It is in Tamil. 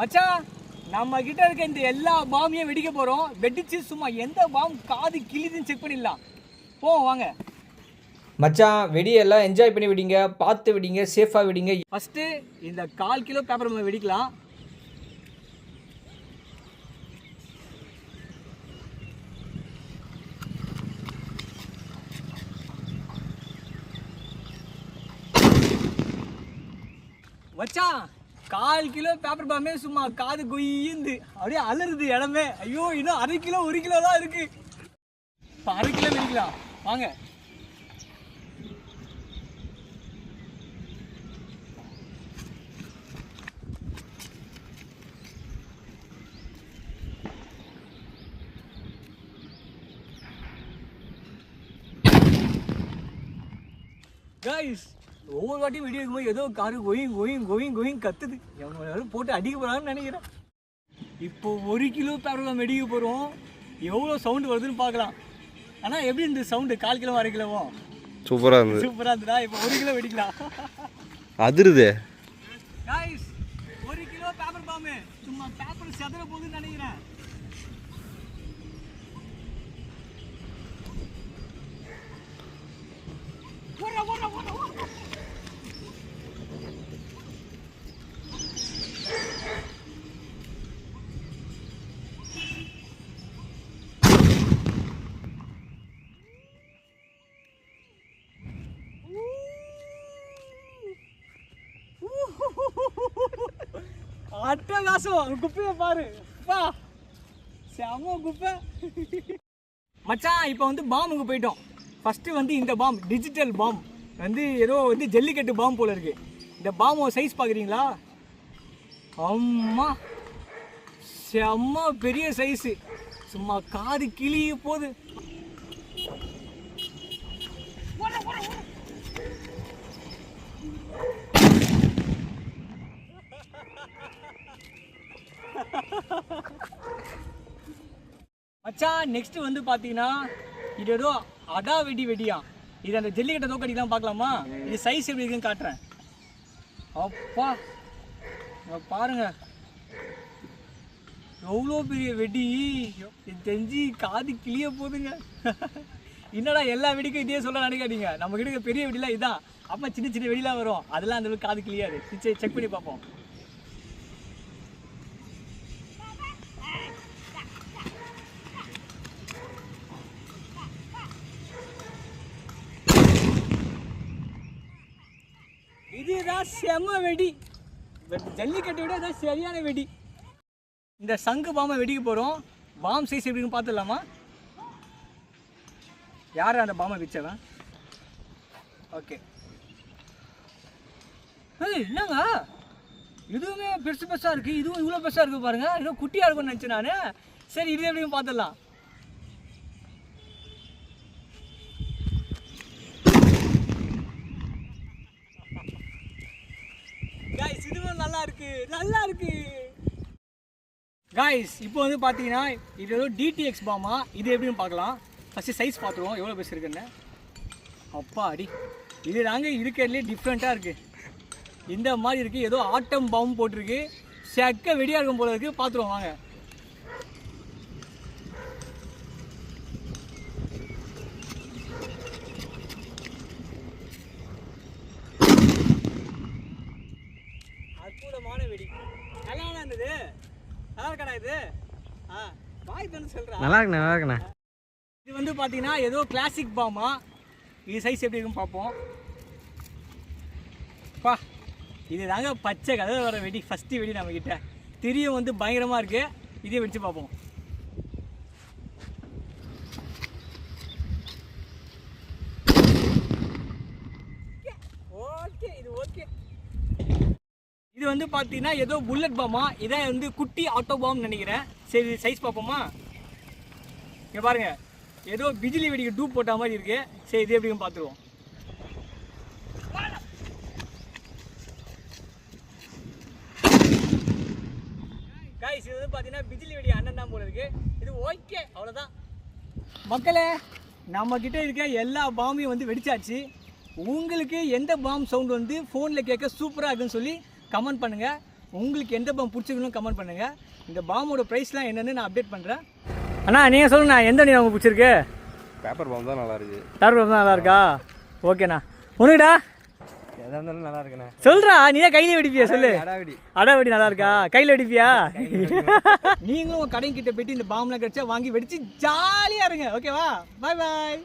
மச்சான் நம்ம கிட்ட இருக்க இந்த எல்லா பாமையும் வெடிக்க போறோம். வெடிச்சு சும்மா எந்த பாம் காது கிழிதுன்னு செக் பண்ணிடலாம். போவோம் வாங்க. மச்சான் வெடியெல்லாம் என்ஜாய் பண்ணி விடிங்க, பார்த்து விடிங்க, சேஃபாக விடிங்க. ஃபஸ்ட்டு இந்த 1/4 கிலோ பேப்பர் நம்ம வெடிக்கலாம். மச்சான் 1/4 கிலோ பேப்பர் பாமே சும்மா காது கொய்யுந்து அப்படியே அலறுது இடமே. ஐயோ இன்னும் 1/2 கிலோ 1 கிலோ தான் இருக்கு. இப்போ 1/2 கிலோ வெடிக்கலாம் வாங்க. கைஸ் ஒவ்வொரு வாட்டியும் வீடியோ இருக்கும்போது ஏதோ car going going going going கத்துது. எவ்வளோ போட்டு அடிக்க போகிறாங்கன்னு நினைக்கிறேன். இப்போ 1 கிலோ பேப்பர் வெடிக்க போகிறோம். எவ்வளோ சவுண்டு வருதுன்னு பார்க்கலாம். ஆனால் எப்படி இந்த சவுண்டு 1/4 கிலோ 1/2 கிலோவும் சூப்பராக இருந்தது. சூப்பராக இருந்ததா? இப்போ 1 கிலோ வெடிக்கலாம். அதிருது. கைஸ் 1 கிலோ பேப்பர் பாம்பு சும்மா பேப்பர் செதற போகுதுன்னு நினைக்கிறேன். அட்டகாசம் குப்பையை பாரு பா, செம குப்பை. மச்சான் இப்போ வந்து பாம்புக்கு போயிட்டோம். ஃபஸ்ட்டு வந்து இந்த பாம் டிஜிட்டல் பாம் வந்து ஏதோ வந்து ஜல்லிக்கட்டு பாம் போல் இருக்குது. இந்த பாம்போட சைஸ் பார்க்குறீங்களா? அம்மா செம்ம பெரிய சைஸு. சும்மா காது கிளிய போகுது. மச்சான் நெக்ஸ்ட் வந்து பார்த்தீங்கன்னா இது ஏதோ அடா வெடியா. இது அந்த ஜல்லிக்கட்டை தோக்கடிக்கலாம் பார்க்கலாமா? இது சைஸ் எப்படி இருக்குன்னு காட்டுறேன். அப்பா பாருங்க எவ்வளோ பெரிய வெடி. இது தெரிஞ்சு காது கிளிய போகுதுங்க. என்னடா எல்லா வெடிக்கும் இதே சொல்ல நினைக்காதீங்க. நம்ம கிட்ட பெரிய வெடிலாம் இதான். அப்போ சின்ன சின்ன வெடிலாம் வரும். அதெல்லாம் அந்த அளவுக்கு காது கிளியாது. செக் பண்ணி பார்ப்போம். இதுதான் செம்ம வெடி. ஜல்லிக்கட்டை விட இதான் சரியான வெடி. இந்த சங்கு பாம்பை வெடிக்க போகிறோம். பாம் சைஸ் எப்படின்னு பார்த்துடலாமா? யார் அந்த பாம்பை வச்சவன்? ஓகே. என்னங்க இதுவுமே பெருசு பெருசாக இருக்குது. இதுவும் இவ்வளோ பெருசாக இருக்குது பாருங்கள். இன்னும் குட்டியாக இருக்கும்னு நினச்சேன் நான். சரி இது எப்படின்னு பார்த்துடலாம். கைஸ் இதுவும் நல்லா இருக்கு. கைஸ் இப்போ வந்து பார்த்தீங்கன்னா இது ஏதோ டிடிஎக்ஸ் பாமா. இது எப்படின்னு பார்க்கலாம். ஃபஸ்ட்டு சைஸ் பார்த்துருவோம் எவ்வளோ பெருசு இருக்குன்னு. அப்பா அடி இது நாங்கள் இருக்கிறதுலே டிஃப்ரெண்ட்டாக இருக்குது. இந்த மாதிரி இருக்குது. ஏதோ ஆட்டம் பாம்பு போட்டிருக்கு. செக்க வெடியாக இருக்கும் போல இருக்குது. பார்த்துருவோம் வாங்க. அற்புதமான வெடி. நல்லா இருந்தது. நல்லா இருக்கடா இது. வாய் தானே சொல்கிறேன். நல்லா இருக்குண்ணா. இது வந்து பார்த்தீங்கன்னா ஏதோ கிளாசிக் பாமா. இது சைஸ் எப்படி இருக்குன்னு பார்ப்போம். பா இது தாங்க பச்சை கலர் வர வெடி. ஃபஸ்ட்டு வெடி நம்மக்கிட்ட திரியும் வந்து பயங்கரமாக இருக்குது. இதே வெடிச்சு பார்ப்போம். ஓகே இது ஓகே. இது வந்து பார்த்தீங்கன்னா ஏதோ புல்லட் பாமா. இதான் வந்து குட்டி ஆட்டோ பாம்னு நினைக்கிறேன். சரி சைஸ் பார்ப்போமா? இங்கே பாருங்கள் ஏதோ பிஜிலி வெடிக்க டூப் போட்ட மாதிரி இருக்கு. சரி இது எப்படின்னு பார்த்துருவோம். கைஸ் இது வந்து பார்த்தீங்கன்னா பிஜிலி வெடி அண்ணன் தான் போல இருக்கு. இது ஓகே அவ்வளோதான். மக்களே நம்ம கிட்ட இருக்க எல்லா பாம்பையும் வந்து வெடிச்சாச்சு. உங்களுக்கு எந்த பாம் சவுண்ட் வந்து ஃபோனில் கேட்க சூப்பராக இருக்குன்னு சொல்லி கமெண்ட் பண்ணுங்கள். உங்களுக்கு எந்த பாம் பிடிச்சிருக்குன்னு கமெண்ட் பண்ணுங்கள். இந்த பாமோட ப்ரைஸ்லாம் என்னென்னு நான் அப்டேட் பண்ணுறேன். அண்ணா நீங்கள் சொல்லுங்கண்ணா, எந்த வண்டி உங்களுக்கு பிடிச்சிருக்கு? பேப்பர் பாம் தான் நல்லா இருக்கு. பேப்பர் பாம் தான் நல்லா இருக்கா? ஓகேண்ணா. உனக்குடா எதாக இருந்தாலும் நல்லா இருக்குண்ணே. சொல்றா, நீ தான் கையில வெடிப்பியா? சொல்லு. அடாவடி அடாவடி நல்லா இருக்கா? கையில வெடிப்பியா? நீங்களும் உங்க கடைக்கிட்ட போயிட்டு இந்த பாம்லாம் கிடைச்சா வாங்கி வெடிச்சு ஜாலியா இருங்க. ஓகேவா? பாய் பாய்.